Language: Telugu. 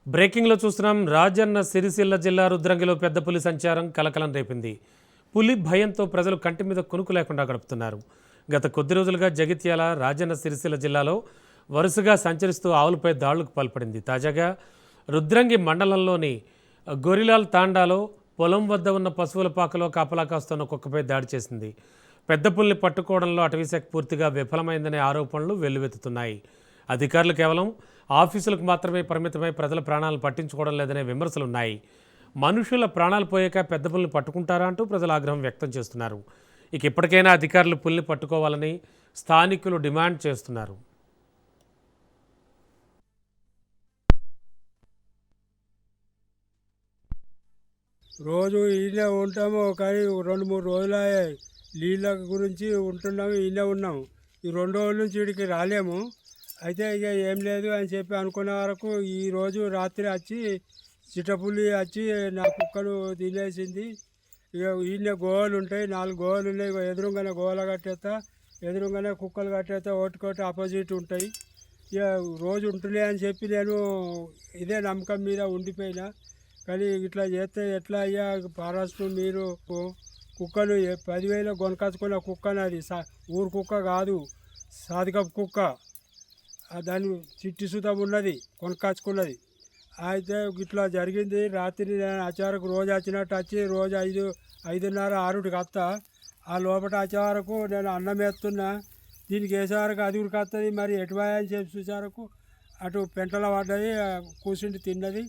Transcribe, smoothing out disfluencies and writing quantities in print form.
బ్రేకింగ్లో చూస్తున్నాం. రాజన్న సిరిసిల్ల జిల్లా రుద్రంగిలో పెద్ద పులి సంచారం కలకలం రేపింది. పులి భయంతో ప్రజలు కంటి మీద కొనుక్కు లేకుండా గడుపుతున్నారు. గత కొద్ది రోజులుగా జగిత్యాల, రాజన్న సిరిసిల్ల జిల్లాలో వరుసగా సంచరిస్తూ ఆవులపై దాడులకు పాల్పడింది. తాజాగా రుద్రంగి మండలంలోని గొరిలాల్ తాండాలో పొలం వద్ద ఉన్న పశువుల పాకలో కాపలా కాస్తున్న కుక్కపై దాడి చేసింది. పెద్ద పులిని పట్టుకోవడంలో అటవీశాఖ పూర్తిగా విఫలమైందనే ఆరోపణలు వెల్లువెత్తుతున్నాయి. అధికారులు కేవలం ఆఫీసులకు మాత్రమే పరిమితమై ప్రజల ప్రాణాలను పట్టించుకోవడం లేదనే విమర్శలున్నాయి. మనుషుల ప్రాణాలు పోయాక పెద్ద పులిని పట్టుకుంటారా అంటూ ప్రజలు ఆగ్రహం వ్యక్తం చేస్తున్నారు. ఇక ఇప్పటికైనా అధికారులు పులిని పట్టుకోవాలని స్థానికులు డిమాండ్ చేస్తున్నారు. రోజు ఈయనే ఉంటాము, కానీ 2-3 రోజులు నీళ్ళ గురించి ఉంటున్నాము, ఈయనే ఉన్నాము. ఈ 2 రోజుల నుంచి వీడికి రాలేము. అయితే ఇక ఏం లేదు అని చెప్పి అనుకునే వరకు ఈరోజు రాత్రి వచ్చి చిట్టపులి వచ్చి నా కుక్కను తినేసింది. ఇక ఈయన గోవలు ఉంటాయి, 4 గోవలు ఉన్నాయి. ఎదురుగానే గోవలు కట్టేస్తా, ఎదురుగానే కుక్కలు కట్టేస్తా, ఒకటికొకటి ఆపోజిట్ ఉంటాయి. ఇక రోజు ఉంటున్నాయి అని చెప్పి నేను ఇదే నమ్మకం మీద ఉండిపోయినా. కానీ ఇట్లా చేస్తే ఎట్లా అయ్యా? ఫారెస్ట్ మీరు కుక్కను 10,000 కొనకొచ్చుకున్న కుక్కను, అది ఊరు కుక్క కాదు, సాధికపు కుక్క. దాని చిట్టి సుతం ఉన్నది, కొనకొచ్చుకున్నది. అయితే ఇట్లా జరిగింది. రాత్రి నేను వచ్చేవరకు రోజు వచ్చినట్టు వచ్చి రోజు 5:30, 6కి వస్తా. ఆ లోపల వచ్చే వరకు నేను అన్నం వేస్తున్నా, దీనికి వేసేవరకు అది ఉరికొస్తుంది. మరి ఎటువా అని చెప్పి చూసే వరకు అటు పెంటలో పడ్డది, కూర్చుండి తిన్నది.